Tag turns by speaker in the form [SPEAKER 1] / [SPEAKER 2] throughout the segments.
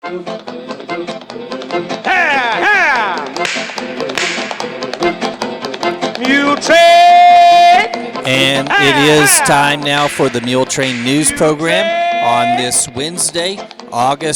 [SPEAKER 1] Muletrain!
[SPEAKER 2] And it is time now for the Muletrain News Program on this Wednesday, September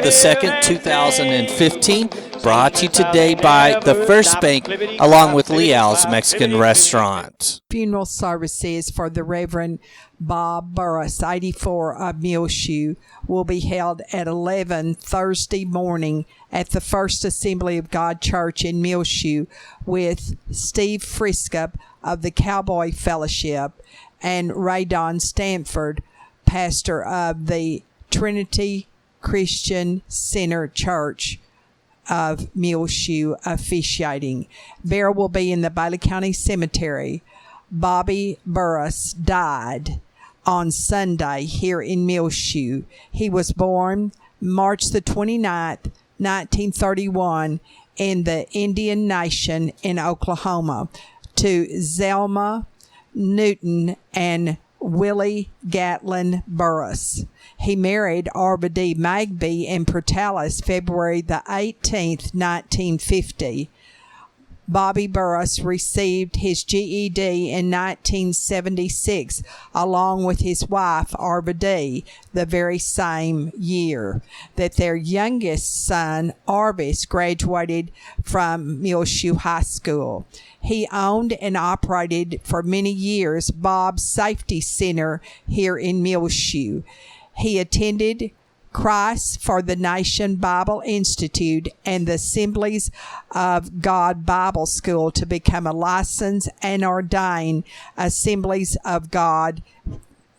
[SPEAKER 2] the 2nd, 2015. Brought to you today by the First Bank, along with Leal's Mexican Restaurant.
[SPEAKER 3] Funeral services for the Reverend Bob Burris, 84, of Muleshoe, will be held at 11 Thursday morning at the First Assembly of God Church in Muleshoe, with Steve Friskup of the Cowboy Fellowship and Ray Don Stanford, pastor of the Trinity Christian Center Church of Muleshoe, officiating. Burial will be in the Bailey County Cemetery. Bobby Burris died on Sunday here in Muleshoe. He was born March the 29th, 1931, in the Indian Nation in Oklahoma, to Zelma Newton and Willie Gatlin Burris. He married Arba D. Magby in Portales February the 18th, 1950. Bobby Burris received his GED in 1976, along with his wife, Arba D., the very same year that their youngest son, Arvis, graduated from Muleshoe High School. He owned and operated for many years Bob's Safety Center here in Muleshoe. He attended Christ for the Nation Bible Institute and the Assemblies of God Bible School to become a licensed and ordained Assemblies of God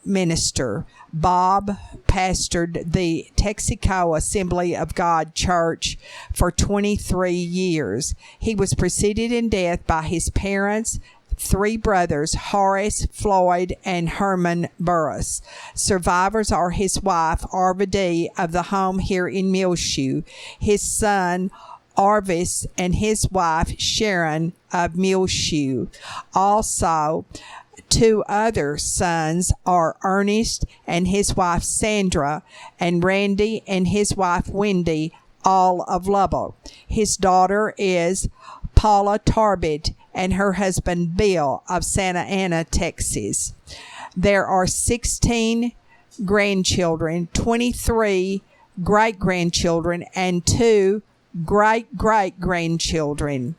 [SPEAKER 3] minister. Bob pastored the Texaco Assembly of God Church for 23 years. He was preceded in death by his parents, three brothers, Horace, Floyd, and Herman Burris. Survivors are his wife, Arva D., of the home here in Muleshoe, his son, Arvis, and his wife, Sharon, of Muleshoe. Also, two other sons are Ernest and his wife, Sandra, and Randy and his wife, Wendy, all of Lubbock. His daughter is Paula Tarbett, and her husband, Bill, of Santa Ana, Texas. There are 16 grandchildren, 23 great-grandchildren, and 2 great-great-grandchildren.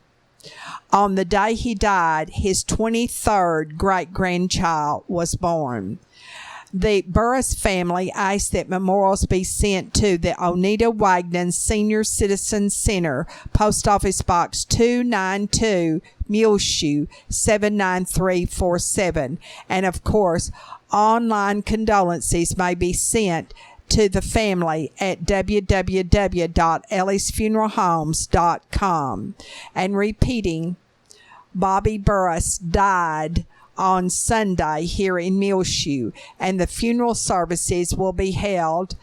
[SPEAKER 3] On the day he died, his 23rd great-grandchild was born. The Burris family asked that memorials be sent to the Oneida Wagner Senior Citizen Center, Post Office Box 292, Muleshoe, 79347. And of course, online condolences may be sent to the family at www.ellisfuneralhomes.com. And repeating, Bobby Burris died on Sunday here in Muleshoe, and the funeral services will be held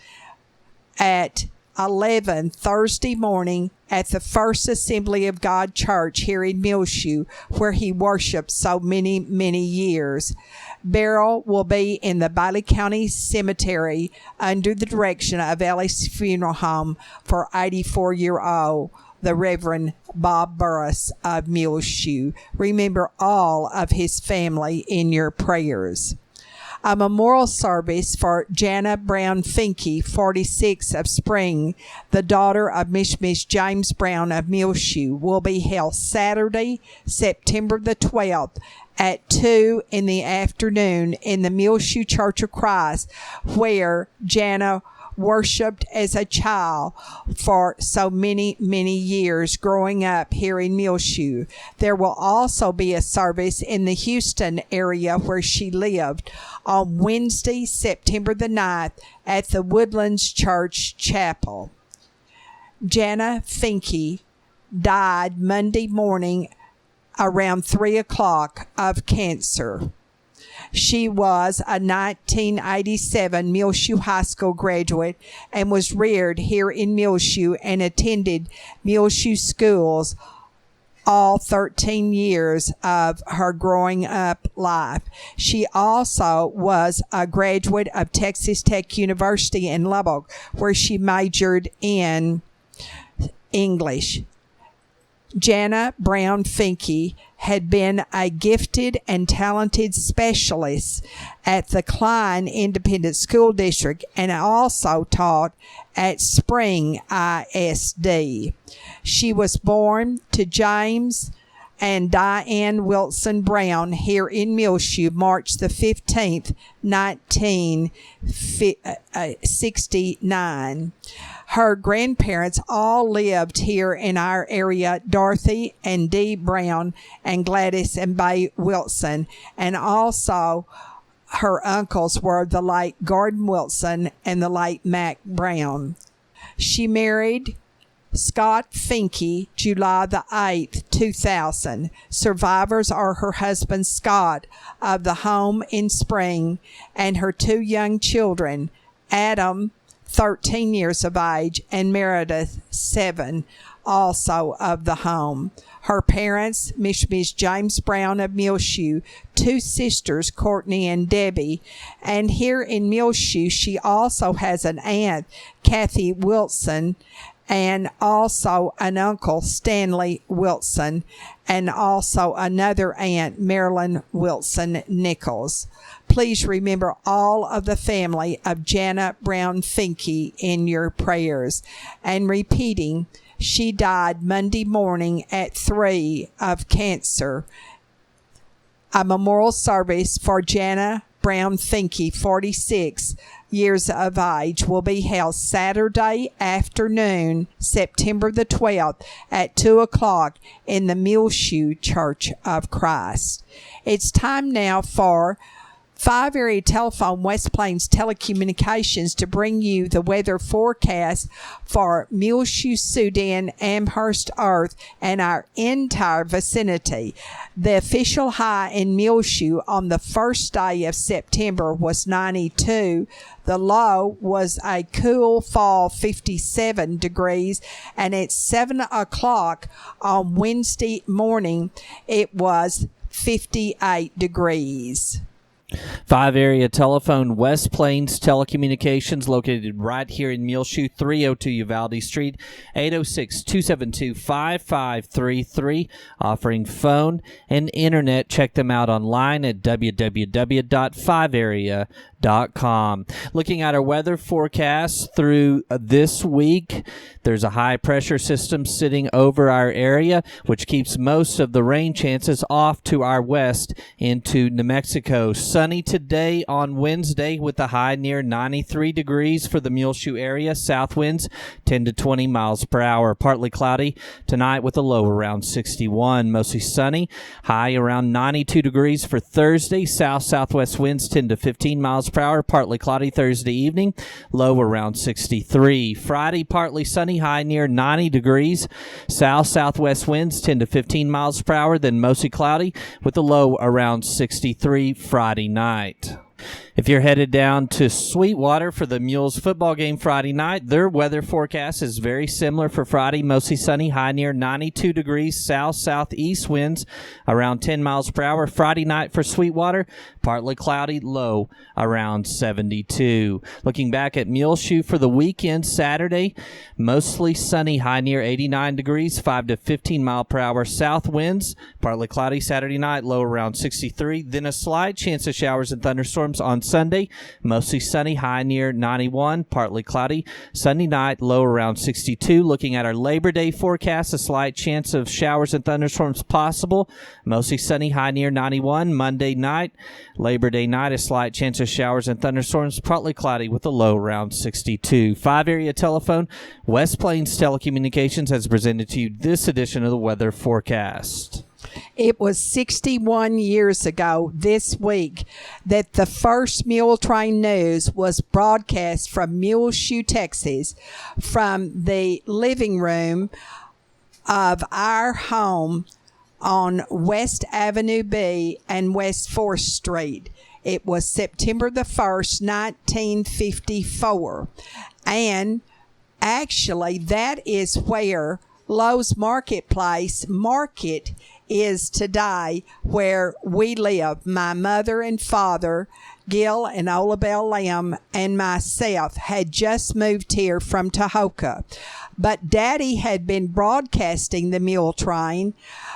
[SPEAKER 3] at 11 Thursday morning at the First Assembly of God Church here in Muleshoe, where he worshiped so many, many years. Burial will be in the Bailey County Cemetery under the direction of Ellis Funeral Home for 84-year-old the Reverend Bob Burris of Muleshoe. Remember all of his family in your prayers. A memorial service for Jana Brown Finke, 46, of Spring, the daughter of Miss James Brown of Muleshoe, will be held Saturday, September the 12th at 2 in the afternoon in the Muleshoe Church of Christ, where Jana worshipped as a child for so many, many years growing up here in Muleshoe. There will also be a service in the Houston area where she lived on Wednesday, September the 9th at the Woodlands Church Chapel. Jana Finke died Monday morning around 3 o'clock of cancer. She was a 1987 Muleshoe High School graduate and was reared here in Muleshoe and attended Muleshoe schools all 13 years of her growing up life. She also was a graduate of Texas Tech University in Lubbock, where she majored in English. Jana Brown Finke had been a gifted and talented specialist at the Klein Independent School District and also taught at Spring ISD. She was born to James and Diane Wilson Brown here in Muleshoe, March the 15th, 1969. Her grandparents all lived here in our area, Dorothy and Dee Brown and Gladys and Bay Wilson, and also her uncles were the late Gordon Wilson and the late Mac Brown. She married Scott Finke, July the 8th, 2000. Survivors are her husband Scott of the home in Spring and her two young children, Adam, 13 years of age, and Meredith, 7, also of the home. Her parents, Miss James Brown of Muleshoe, two sisters, Courtney and Debbie, and here in Muleshoe she also has an aunt, Kathy Wilson, and also an uncle, Stanley Wilson, and also another aunt, Marilyn Wilson Nichols. Please remember all of the family of Jana Brown Finke in your prayers. And repeating, she died Monday morning at 3 of cancer. A memorial service for Jana Brown Finke, 46 years of age, will be held Saturday afternoon, September the 12th at 2 o'clock in the Muleshoe Church of Christ. It's time now for 5 Area Telephone West Plains Telecommunications to bring you the weather forecast for Muleshoe, Sudan, Amherst, Earth, and our entire vicinity. The official high in Muleshoe on the first day of September was 92. The low was a cool fall 57 degrees, and at 7 o'clock on Wednesday morning, it was 58 degrees.
[SPEAKER 2] 5 Area Telephone West Plains Telecommunications, located right here in Muleshoe, 302 Uvalde Street, 806-272-5533, offering phone and internet. Check them out online at www.5area.com. Looking at our weather forecast through this week, there's a high pressure system sitting over our area, which keeps most of the rain chances off to our west into New Mexico. Sunny today on Wednesday with a high near 93 degrees for the Muleshoe area. South winds 10 to 20 miles per hour. Partly cloudy tonight with a low around 61. Mostly sunny. High around 92 degrees for Thursday. South-southwest winds 10 to 15 miles per hour. Partly cloudy Thursday evening. Low around 63. Friday partly sunny. High near 90 degrees. South-southwest winds 10 to 15 miles per hour. Then mostly cloudy with a low around 63 Friday night. If you're headed down to Sweetwater for the Mules football game Friday night, their weather forecast is very similar for Friday. Mostly sunny, high near 92 degrees, south-southeast winds around 10 miles per hour. Friday night for Sweetwater, partly cloudy, low around 72. Looking back at Muleshoe for the weekend, Saturday, mostly sunny, high near 89 degrees, 5 to 15 mile per hour south winds. Partly cloudy Saturday night, low around 63. Then a slight chance of showers and thunderstorms on Sunday, mostly sunny, high near 91, partly cloudy. Sunday night, low around 62. Looking at our Labor Day forecast, a slight chance of showers and thunderstorms possible, mostly sunny, high near 91. Monday night, Labor Day night, a slight chance of showers and thunderstorms, partly cloudy with a low around 62. 5 Area Telephone West Plains Telecommunications has presented to you this edition of the weather forecast.
[SPEAKER 3] It was 61 years ago this week that the first Muletrain news was broadcast from Muleshoe, Texas, from the living room of our home on West Avenue B and West 4th Street. It was September the 1st, 1954. And actually, that is where Lowe's Marketplace market is today where we live. My mother and father, Gil and Olabelle Lamb, and myself had just moved here from Tahoka. But Daddy had been broadcasting the Muletrain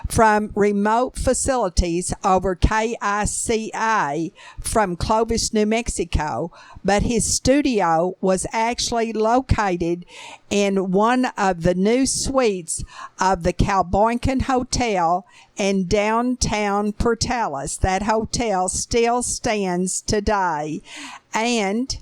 [SPEAKER 3] from remote facilities over KICA from Clovis, New Mexico. But his studio was actually located in one of the new suites of the Calboincan Hotel in downtown Portales. That hotel still stands today. And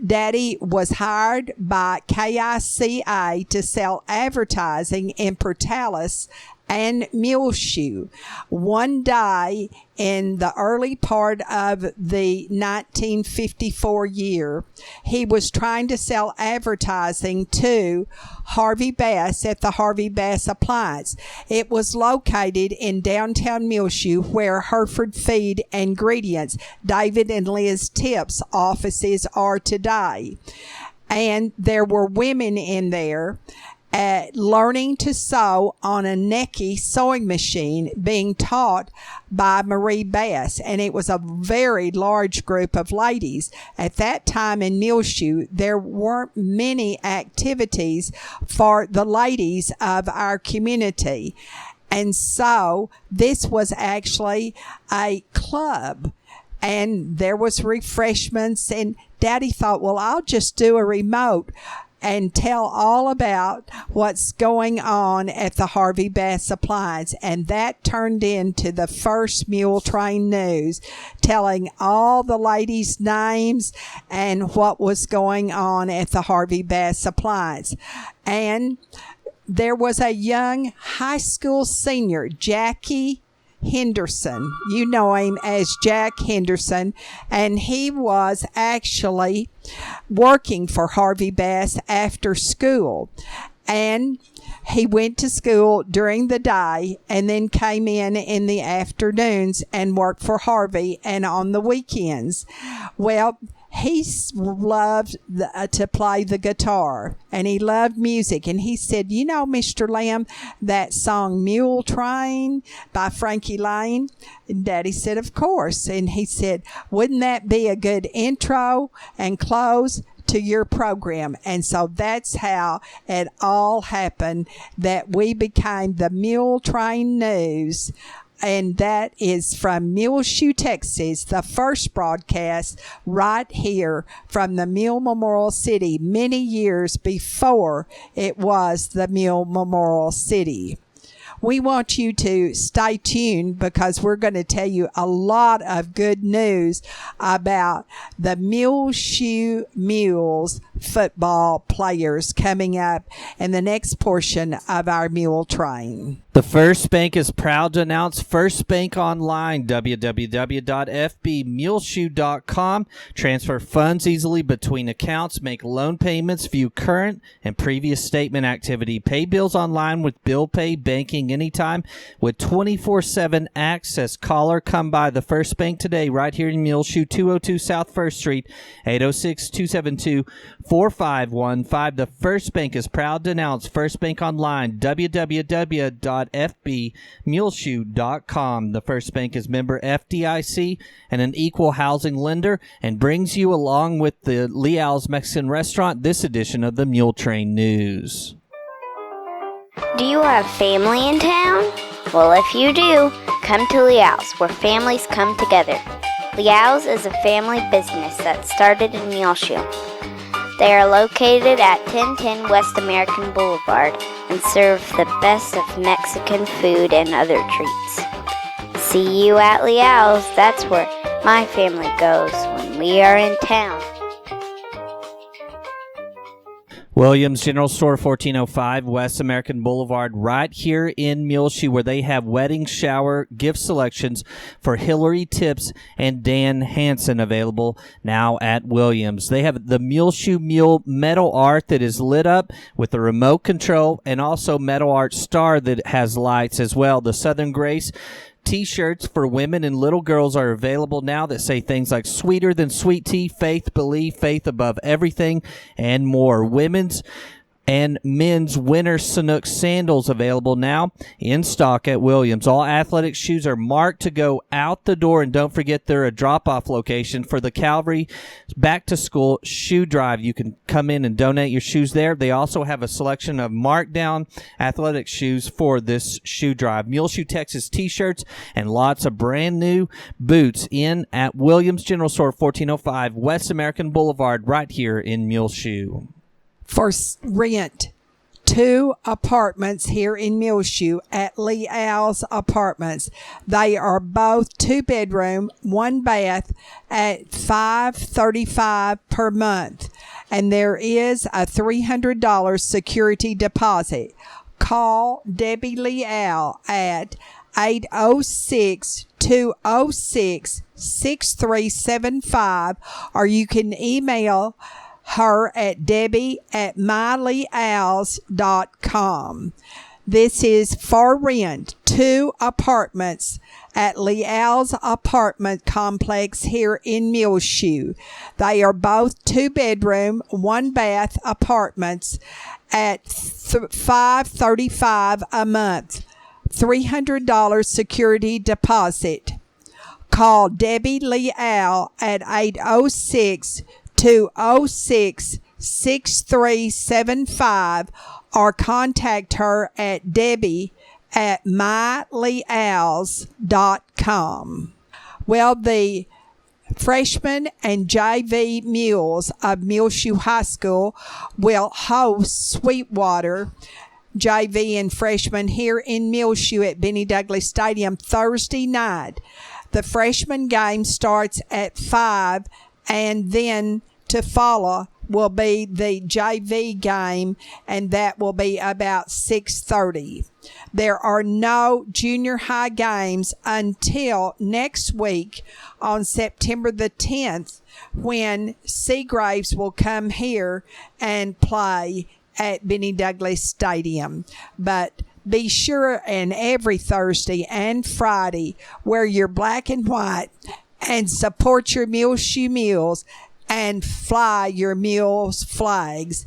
[SPEAKER 3] Daddy was hired by KICA to sell advertising in Portales and Muleshoe. One day in the early part of the 1954 year, he was trying to sell advertising to Harvey Bass at the Harvey Bass Appliance. It was located in downtown Muleshoe where Hereford Feed Ingredients, David and Liz Tipp's offices are today. And there were women in there learning to sew on a Necky sewing machine being taught by Marie Bass, and it was a very large group of ladies. At that time in Muleshoe, there weren't many activities for the ladies of our community, and so this was actually a club, and there was refreshments, and Daddy thought, well, I'll just do a remote and tell all about what's going on at the Harvey Bass Appliance. And that turned into the first Muletrain News, telling all the ladies' names and what was going on at the Harvey Bass Appliance. And there was a young high school senior, Jackie Henderson. You know him as Jack Henderson, and he was actually working for Harvey Bass after school. And he went to school during the day and then came in the afternoons and worked for Harvey and on the weekends. Well, he loved to play the guitar, and he loved music. And he said, you know, Mr. Lamb, that song Muletrain by Frankie Lane? And Daddy said, of course. And he said, wouldn't that be a good intro and close to your program? And so that's how it all happened, that we became the Muletrain News. And that is from Muleshoe, Texas, the first broadcast right here from the Mule Memorial City many years before it was the Mule Memorial City. We want you to stay tuned because we're going to tell you a lot of good news about the Muleshoe Mules football players coming up in the next portion of our Muletrain.
[SPEAKER 2] The First Bank is proud to announce First Bank Online, www.fbmuleshoe.com. Transfer funds easily between accounts, make loan payments, view current and previous statement activity, pay bills online with bill pay, banking anytime with 24/7 access. Caller, come by the First Bank today right here in Muleshoe, 202 South 1st Street, 806-272-4515. The First Bank is proud to announce First Bank Online, www.fbmuleshoe.com. The First Bank is member FDIC and an equal housing lender, and brings you, along with the Leal's Mexican Restaurant, this edition of the Muletrain News.
[SPEAKER 1] Do you have family in town? Well, if you do, come to Leal's, where families come together. Leal's is a family business that started in Muleshoe. They are located at 1010 West American Boulevard and serve the best of Mexican food and other treats. See you at Leal's. That's where my family goes when we are in town.
[SPEAKER 2] Williams General Store, 1405 West American Boulevard, right here in Muleshoe, where they have wedding shower gift selections for Hillary Tips and Dan Hansen available now at Williams. They have the Muleshoe Mule metal art that is lit up with a remote control, and also metal art star that has lights as well. The Southern Grace T-shirts for women and little girls are available now that say things like sweeter than sweet tea, faith, believe, faith above everything, and more. Women's and men's winter Sanuk sandals available now in stock at Williams. All athletic shoes are marked to go out the door, and don't forget they're a drop-off location for the Calvary back-to-school shoe drive. You can come in and donate your shoes there. They also have a selection of marked-down athletic shoes for this shoe drive. Muleshoe, Texas t-shirts and lots of brand-new boots in at Williams General Store, 1405 West American Boulevard, right here in Muleshoe.
[SPEAKER 3] For rent 2 apartments here in Muleshoe at Lee Owl's Apartments. They are both 2-bedroom, 1 bath at $535 per month, and there is a $300 security deposit. Call Debbie Lee Owl at 806-206-6375, or you can email her at debbie@myleeowls.com. This is for rent 2 apartments at Lee Owl's apartment complex here in Muleshoe. They are both 2-bedroom, 1 bath apartments at $535 a month. $300 security deposit. Call Debbie Lee Owl at 806-206-6375 or contact her at debbie@myleeowls.com. Well, the freshmen and JV mules of Muleshoe High School will host Sweetwater JV and freshmen here in Muleshoe at Benny Douglas Stadium Thursday night. The freshman game starts at 5, and then to follow will be the JV game, and that will be about 6:30. There are no junior high games until next week on September the 10th, when Seagraves will come here and play at Benny Douglas Stadium. But be sure, and every Thursday and Friday, wear your black and white and support your Muleshoe Mules and fly your Mules flags.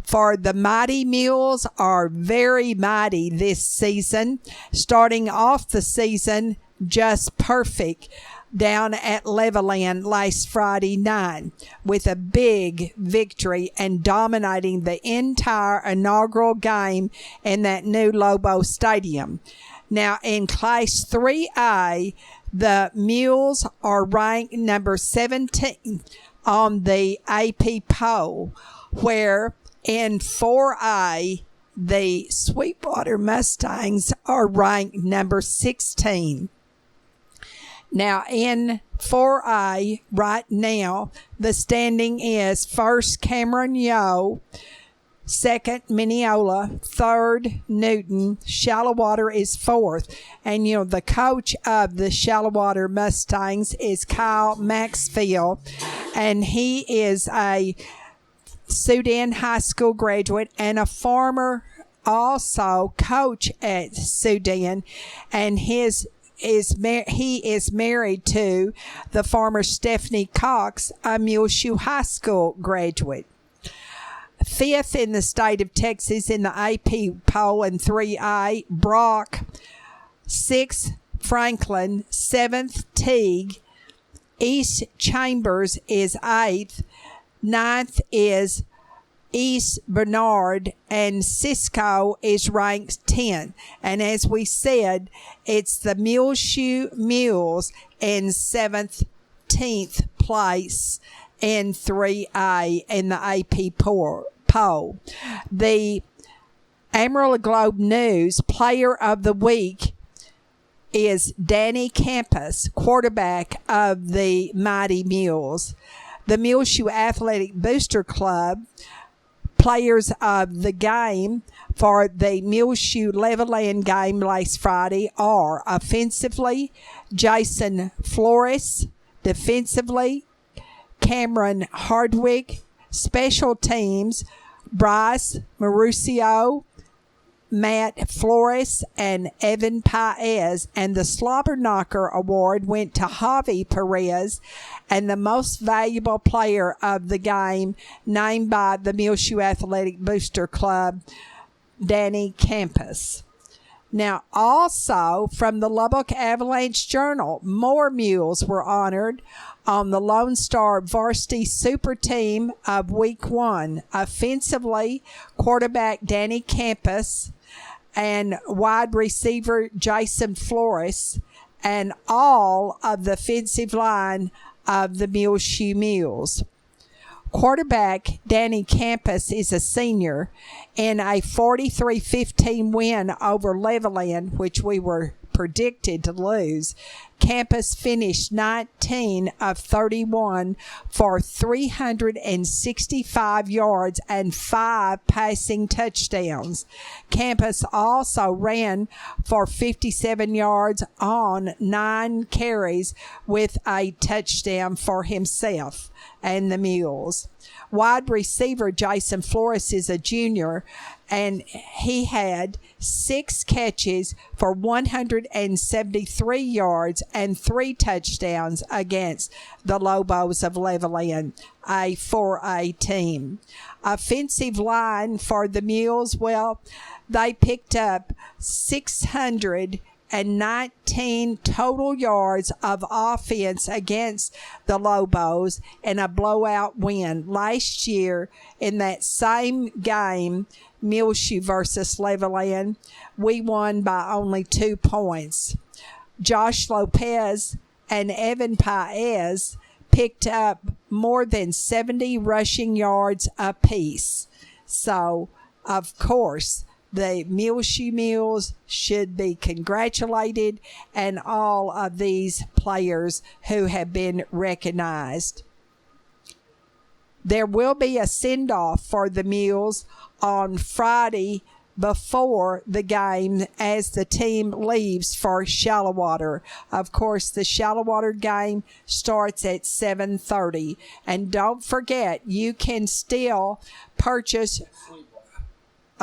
[SPEAKER 3] For the Mighty Mules are very mighty this season, starting off the season just perfect down at Leveland last Friday night with a big victory and dominating the entire inaugural game in that new Lobo Stadium. Now, in Class 3A, the Mules are ranked number 17 on the AP poll, where in 4A, the Sweetwater Mustangs are ranked number 16. Now, in 4A right now, the standing is first Cameron Yo, second Mineola, third Newton, Shallowater is fourth. And, the coach of the Shallowater Mustangs is Kyle Maxfield, and he is a Sudan High School graduate and a former also coach at Sudan, and he is married to the former Stephanie Cox, a Muleshoe High School graduate. Fifth in the state of Texas in the AP poll in 3A, Brock. Sixth, Franklin. Seventh, Teague. East Chambers is eighth. Ninth is East Bernard, and Cisco is ranked 10th. And as we said, it's the Muleshoe Mules in 17th place in 3A in the AP poll. The Amarillo Globe News Player of the Week is Danny Campus, quarterback of the Mighty Mules. The Muleshoe Athletic Booster Club players of the game for the Muleshoe Leveland game last Friday are offensively Jason Flores, defensively Cameron Hardwick, special teams Bryce Mauricio, Matt Flores and Evan Paez, and the Slobber Knocker Award went to Javi Perez, and the most valuable player of the game named by the Muleshoe Athletic Booster Club, Danny Campus. Now, also from the Lubbock Avalanche Journal, more mules were honored on the Lone Star Varsity Super Team of Week 1. Offensively, quarterback Danny Campus and wide receiver Jason Flores, and all of the offensive line of the Muleshoe Mules. Quarterback Danny Campus is a senior in a 43-15 win over Levelland, which we were predicted to lose. Campus finished 19 of 31 for 365 yards and 5 passing touchdowns. Campus also ran for 57 yards on 9 carries with a touchdown for himself and the Mules. Wide receiver Jason Flores is a junior, and he had 6 catches for 173 yards and 3 touchdowns against the Lobos of Levelland, a 4A team. Offensive line for the Mules, well, they picked up 619 total yards of offense against the Lobos in a blowout win. Last year, in that same game, Muleshoe versus Levelland, we won by only 2 points. Josh Lopez and Evan Paez picked up more than 70 rushing yards apiece. So, of course, the Muleshoe Mules should be congratulated, and all of these players who have been recognized. There will be a send-off for the Mules on Friday before the game as the team leaves for Shallowater. Of course, the Shallowater game starts at 7:30. And don't forget, you can still purchase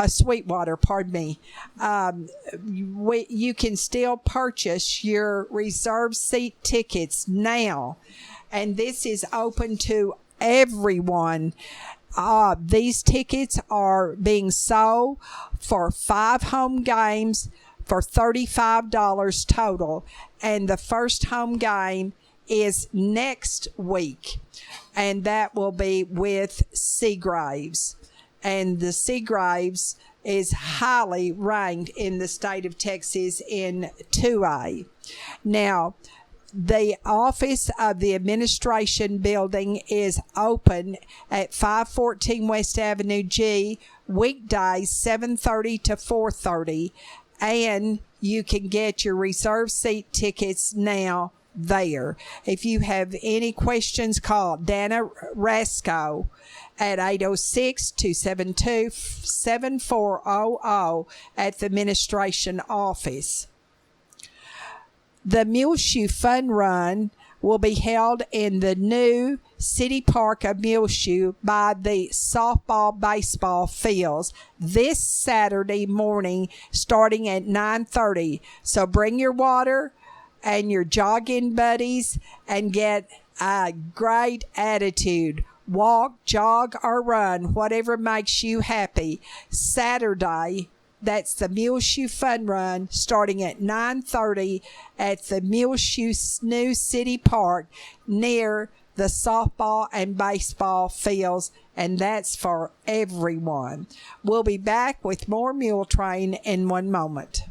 [SPEAKER 3] Sweetwater, pardon me. You can still purchase your reserve seat tickets now, and this is open to everyone. These tickets are being sold for 5 home games for $35 total, and the first home game is next week, and that will be with Seagraves. And the Seagraves is highly ranked in the state of Texas in 2A. Now, the office of the administration building is open at 514 West Avenue G, weekdays 7:30 to 4:30, and you can get your reserve seat tickets now there. If you have any questions, call Dana Rasco at 806-272-7400 at the administration office. The Muleshoe Fun Run will be held in the new City Park of Muleshoe by the softball baseball fields this Saturday morning starting at 9:30. So bring your water and your jogging buddies and get a great attitude. Walk, jog, or run, whatever makes you happy. Saturday, that's the Muleshoe Fun Run, starting at 9:30 at the Muleshoe New City Park near the softball and baseball fields, and that's for everyone. We'll be back with more Muletrain in one moment.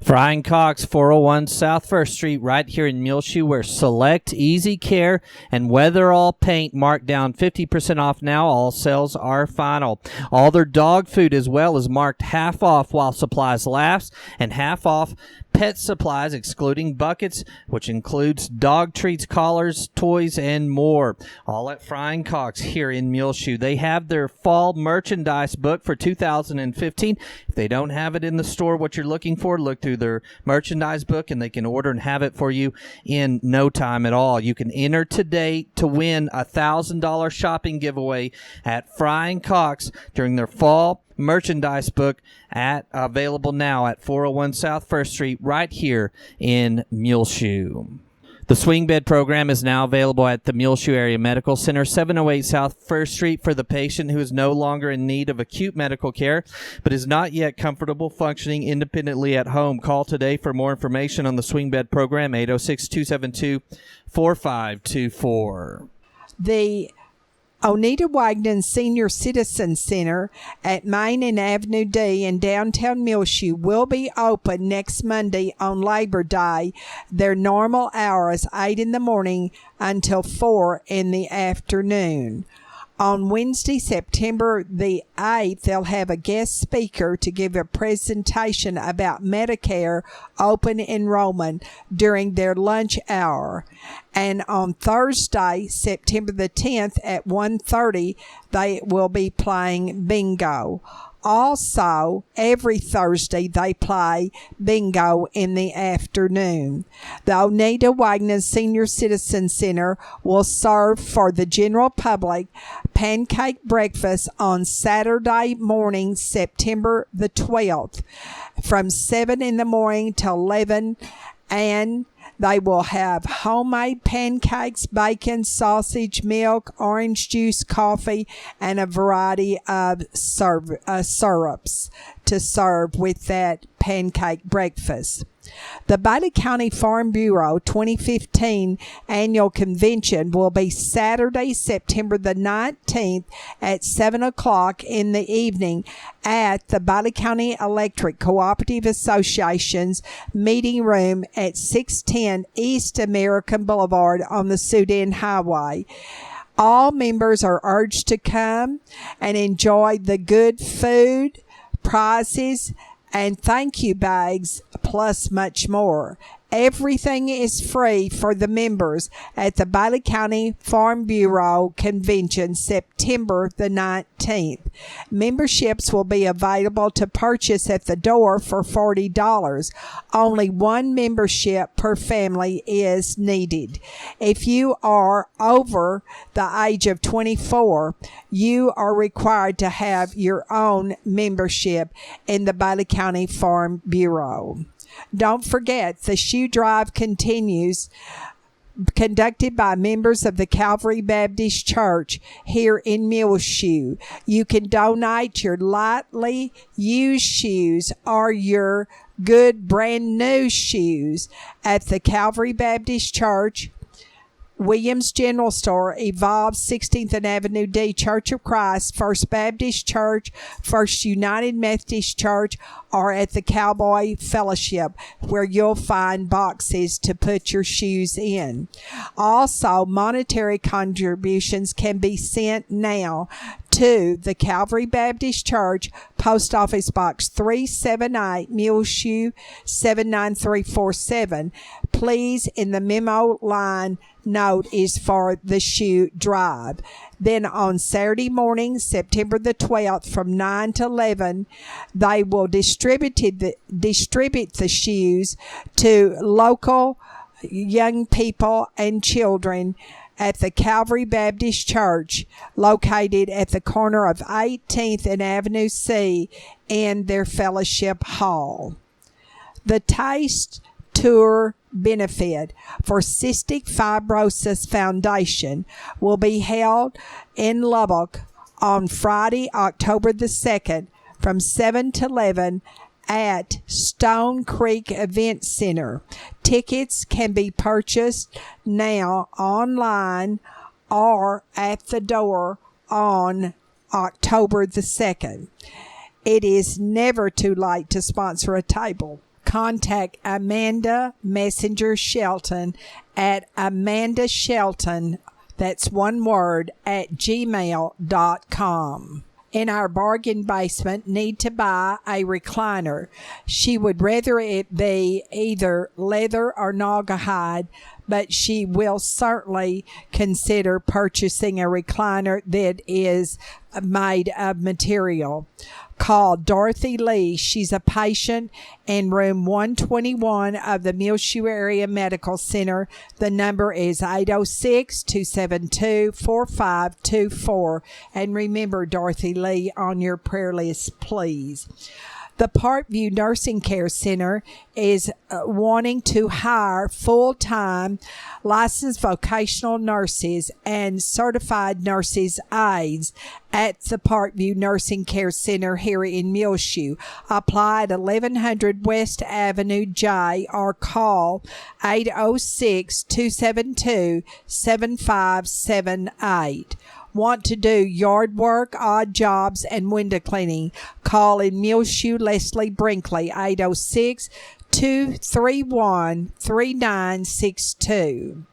[SPEAKER 2] Frying Cox, 401 South First Street, right here in Muleshoe, where select Easy Care and Weatherall Paint marked down 50% off now. All sales are final. All their dog food as well is marked half off while supplies last, and half off pet supplies, excluding buckets, which includes dog treats, collars, toys, and more. All at Frying Cox here in Muleshoe. They have their fall merchandise book for 2015. If they don't have it in the store, what you're looking for, look through their merchandise book, and they can order and have it for you in no time at all. You can enter today to win a $1,000 shopping giveaway at Frying Cox during their fall merchandise book available now at 401 South First Street right here in Muleshoe. The swing bed program is now available at the Muleshoe Area Medical Center, 708 South First Street, for the patient who is no longer in need of acute medical care but is not yet comfortable functioning independently at home. Call today for more information on the swing bed program, 806-272-4524.
[SPEAKER 3] The Oneida Wagner Senior Citizen Center at Main and Avenue D in downtown Muleshoe will be open next Monday on Labor Day. Their normal hours 8 in the morning until 4 in the afternoon. On Wednesday, September the 8th, they'll have a guest speaker to give a presentation about Medicare open enrollment during their lunch hour. And on Thursday, September the 10th at 1:30, they will be playing bingo. Also, every Thursday they play bingo in the afternoon. The Oneida Wagner Senior Citizen Center will serve for the general public pancake breakfast on Saturday morning, September the 12th, from 7 in the morning to 11, and they will have homemade pancakes, bacon, sausage, milk, orange juice, coffee, and a variety of syrups to serve with that pancake breakfast. The Bailey County Farm Bureau 2015 Annual Convention will be Saturday, September the 19th at 7 o'clock in the evening at the Bailey County Electric Cooperative Association's meeting room at 610 East American Boulevard on the Sudan Highway. All members are urged to come and enjoy the good food, prizes, and thank you bags, plus much more. Everything is free for the members at the Bailey County Farm Bureau Convention, September the 19th. Memberships will be available to purchase at the door for $40. Only one membership per family is needed. If you are over the age of 24, you are required to have your own membership in the Bailey County Farm Bureau. Don't forget, the shoe drive continues, conducted by members of the Calvary Baptist Church here in Muleshoe. You can donate your lightly used shoes or your good brand new shoes at the Calvary Baptist Church, Williams General Store, Evolve, 16th and Avenue D, Church of Christ, First Baptist Church, First United Methodist Church, or at the Cowboy Fellowship, where you'll find boxes to put your shoes in. Also, monetary contributions can be sent now to the Calvary Baptist Church, Post Office Box 378, Muleshoe 79347. Please, in the memo line, note is for the shoe drive. Then on Saturday morning, September the 12th, from 9 to 11, they will distribute the shoes to local young people and children at the Calvary Baptist Church, located at the corner of 18th and Avenue C in their fellowship hall. The Taste Tour benefit for Cystic Fibrosis Foundation will be held in Lubbock on Friday, October the 2nd, from 7 to 11 at Stone Creek Event Center. Tickets can be purchased now online or at the door on October the 2nd. It is never too late to sponsor a table. Contact Amanda Messenger Shelton at Amanda Shelton, that's one word, at gmail.com. In our bargain basement, need to buy a recliner. She would rather it be either leather or naugahyde, but she will certainly consider purchasing a recliner that is made of material. Call Dorothy Lee. She's a patient in room 121 of the Muleshoe Area Medical Center. The number is 806-272-4524. And remember Dorothy Lee on your prayer list, please. The Parkview Nursing Care Center is wanting to hire full-time licensed vocational nurses and certified nurses aides at the Parkview Nursing Care Center here in Muleshoe. Apply at 1100 West Avenue J or call 806-272-7578. Want to do yard work, odd jobs, and window cleaning? Call in Muleshoe Leslie Brinkley, 806-231-3962.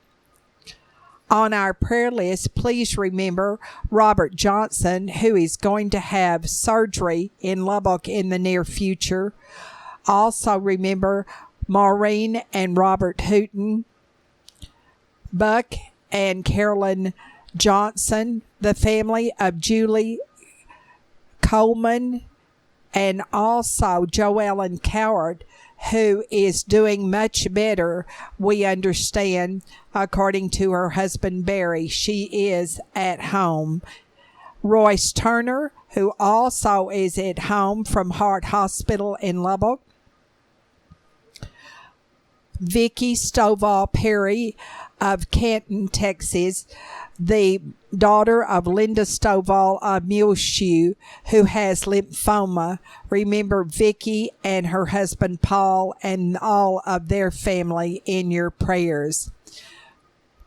[SPEAKER 3] On our prayer list, please remember Robert Johnson, who is going to have surgery in Lubbock in the near future. Also remember Maureen and Robert Hooten, Buck and Carolyn Johnson, the family of Julie Coleman, and also Joellen Coward, who is doing much better, we understand, according to her husband Barry. She is at home. Royce Turner, who also is at home from Hart Hospital in Lubbock. Vicki Stovall Perry of Canton, Texas, the daughter of Linda Stovall of Muleshoe, who has lymphoma. Remember Vicki and her husband Paul and all of their family in your prayers.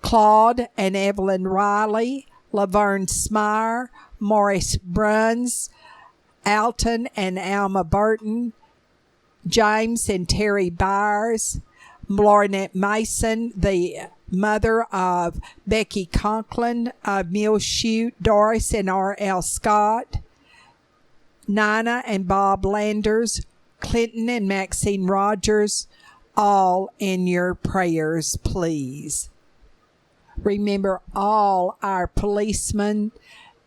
[SPEAKER 3] Claude and Evelyn Riley, Laverne Smire, Morris Bruns, Alton and Alma Burton, James and Terry Byers, Lornette Mason, the mother of Becky Conklin of Muleshoe, Doris and R.L. Scott, Nina and Bob Landers, Clinton and Maxine Rogers, all in your prayers, please. Remember all our policemen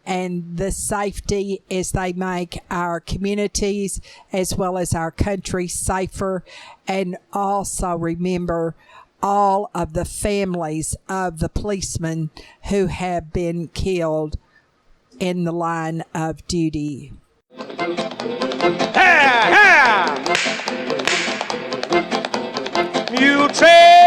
[SPEAKER 3] and the safety as they make our communities as well as our country safer. And also remember all of the families of the policemen who have been killed in the line of duty.
[SPEAKER 4] Muletrain!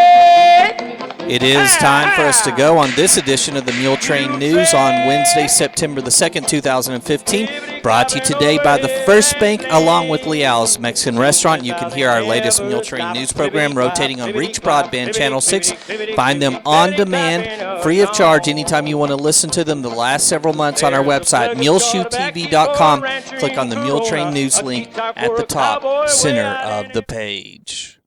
[SPEAKER 2] It is time for us to go on this edition of the Muletrain News on Wednesday, September the 2nd, 2015. Brought to you today by the First Bank along with Leal's Mexican Restaurant. You can hear our latest Muletrain News program rotating on Reach Broadband Channel 6. Find them on demand, free of charge, anytime you want to listen to them the last several months on our website, muleshoetv.com. Click on the Muletrain News link at the top center of the page.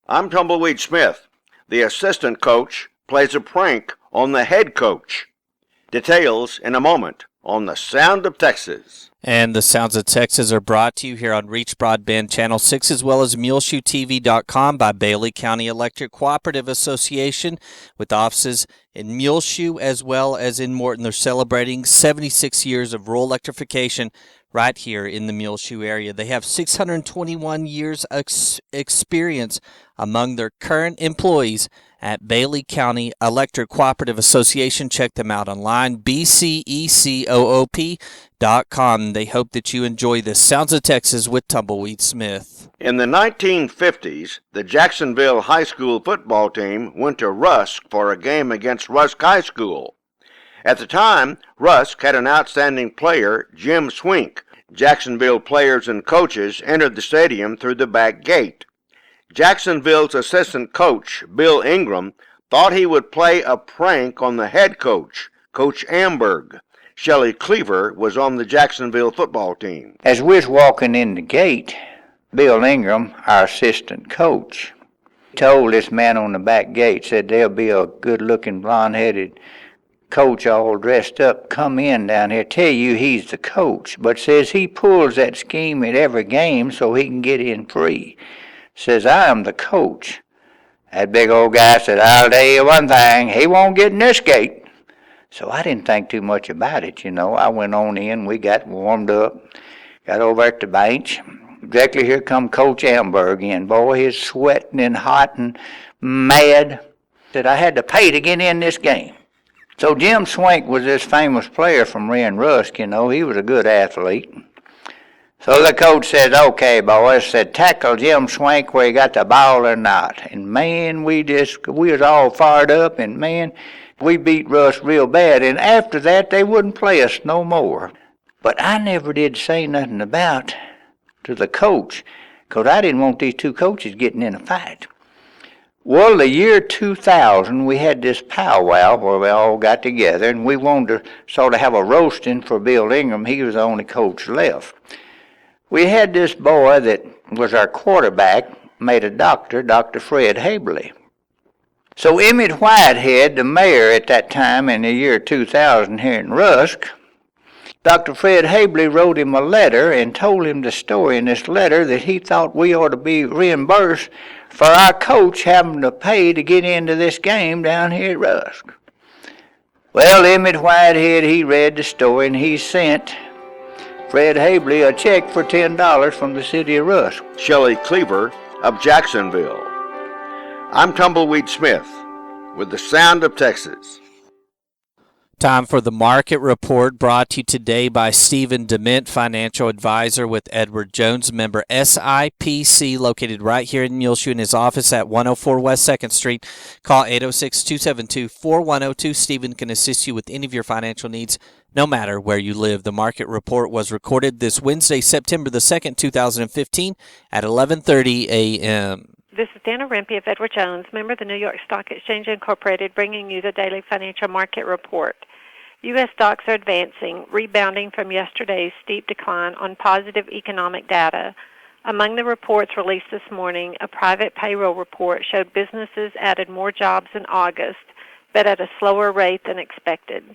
[SPEAKER 4] I'm Tumbleweed Smith. The assistant coach plays a prank on the head coach. Details in a moment on The Sound of Texas.
[SPEAKER 2] And the Sounds of Texas are brought to you here on Reach Broadband Channel 6 as well as MuleshoeTV.com by Bailey County Electric Cooperative Association with offices in Muleshoe as well as in Morton. They're celebrating 76 years of rural electrification right here in the Muleshoe area. They have 621 years experience among their current employees at Bailey County Electric Cooperative Association. Check them out online, bcecoop.com. They hope that you enjoy this Sounds of Texas with Tumbleweed Smith.
[SPEAKER 4] In the 1950s, the Jacksonville High School football team went to Rusk for a game against Rusk High School. At the time, Rusk had an outstanding player, Jim Swink. Jacksonville players and coaches entered the stadium through the back gate. Jacksonville's assistant coach, Bill Ingram, thought he would play a prank on the head coach, Coach Amberg. Shelley Cleaver was on the Jacksonville football team.
[SPEAKER 5] As we was walking in the gate, Bill Ingram, our assistant coach, told this man on the back gate, said there'll be a good-looking blonde-headed coach all dressed up come in down here, tell you he's the coach, but says he pulls that scheme at every game so he can get in free. Says, I am the coach. That big old guy said, I'll tell you one thing, he won't get in this gate. So I didn't think too much about it, you know. I went on in, we got warmed up, got over at the bench. Exactly here come Coach Amberg in. Boy, he's sweating and hot and mad. Said I had to pay to get in this game. So Jim Swank was this famous player from Ren Rusk, you know. He was a good athlete. So the coach said, okay, boys, said, tackle Jim Swank where he got the ball or not. And man, we was all fired up, and man, we beat Russ real bad. And after that, they wouldn't play us no more. But I never did say nothing about to the coach, 'cause I didn't want these two coaches getting in a fight. Well, the year 2000, we had this powwow where we all got together, and we wanted to sort of have a roasting for Bill Ingram. He was the only coach left. We had this boy that was our quarterback, made a doctor, Dr. Fred Habley. So Emmett Whitehead, the mayor at that time in the year 2000 here in Rusk, Dr. Fred Habley wrote him a letter and told him the story in this letter that he thought we ought to be reimbursed for our coach having to pay to get into this game down here at Rusk. Well, Emmett Whitehead, he read the story and he sent Fred Habley a check for $10 from the city of Rusk.
[SPEAKER 4] Shelley Cleaver of Jacksonville. I'm Tumbleweed Smith with the Sound of Texas.
[SPEAKER 2] Time for the market report, brought to you today by Stephen Dement, financial advisor with Edward Jones, member SIPC, located right here in Muleshoe in his office at 104 West 2nd Street. Call 806-272-4102. Stephen can assist you with any of your financial needs, no matter where you live. The market report was recorded this Wednesday, September the 2nd, 2015 at 11:30 a.m.
[SPEAKER 6] This is Dana Rempe of Edward Jones, member of the New York Stock Exchange Incorporated, bringing you the daily financial market report. U.S. stocks are advancing, rebounding from yesterday's steep decline on positive economic data. Among the reports released this morning, a private payroll report showed businesses added more jobs in August, but at a slower rate than expected.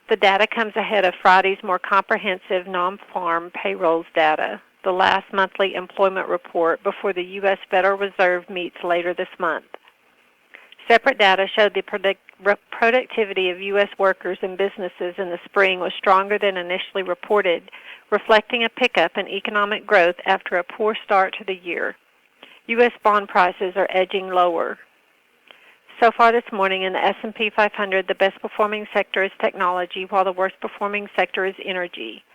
[SPEAKER 6] The data comes ahead of Friday's more comprehensive non-farm payrolls data, the last monthly employment report before the U.S. Federal Reserve meets later this month. Separate data showed the productivity of U.S. workers and businesses in the spring was stronger than initially reported, reflecting a pickup in economic growth after a poor start to the year. U.S. bond prices are edging lower. So far this morning in the S&P 500, the best-performing sector is technology, while the worst-performing sector is energy.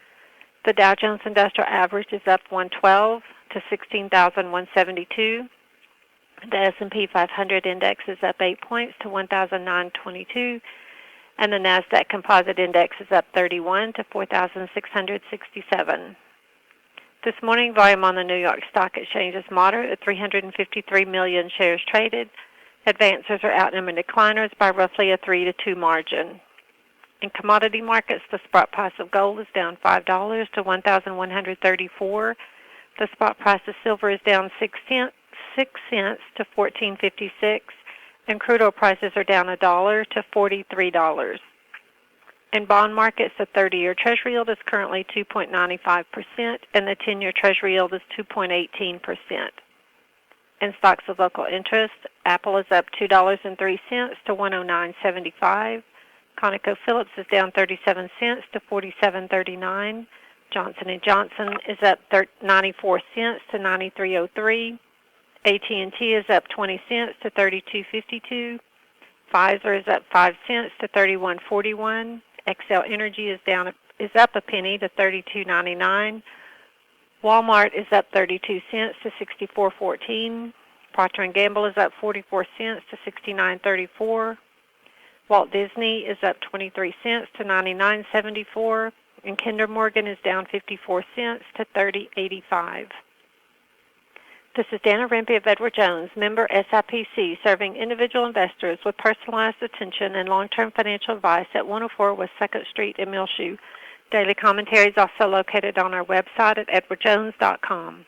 [SPEAKER 6] The Dow Jones Industrial Average is up 112 to 16,172. The S&P 500 index is up 8 points to 1,922, and the NASDAQ Composite Index is up 31 to 4,667. This morning, volume on the New York Stock Exchange is moderate at 353 million shares traded. Advancers are outnumbering decliners by roughly a 3-2 margin. In commodity markets, the spot price of gold is down $5 to $1,134. The spot price of silver is down 6 cents to $14.56, and crude oil prices are down $1 to $43. In bond markets, the 30-year Treasury yield is currently 2.95%, and the 10-year Treasury yield is 2.18%. In stocks of local interest, Apple is up $2.03 to $109.75. ConocoPhillips is down 37 cents to $47.39. Johnson & Johnson is up 94 cents to $93.03. AT&T is up 20 cents to $32.52. Pfizer is up 5 cents to $31.41. Xcel Energy is up a penny to $32.99. Walmart is up 32 cents to $64.14. Procter & Gamble is up 44 cents to $69.34. Walt Disney is up 23 cents to $99.74. And Kinder Morgan is down 54 cents to $30.85. This is Dana Rempe of Edward Jones, member SIPC, serving individual investors with personalized attention and long-term financial advice at 104 West 2nd Street in Muleshoe. Daily commentary is also located on our website at edwardjones.com.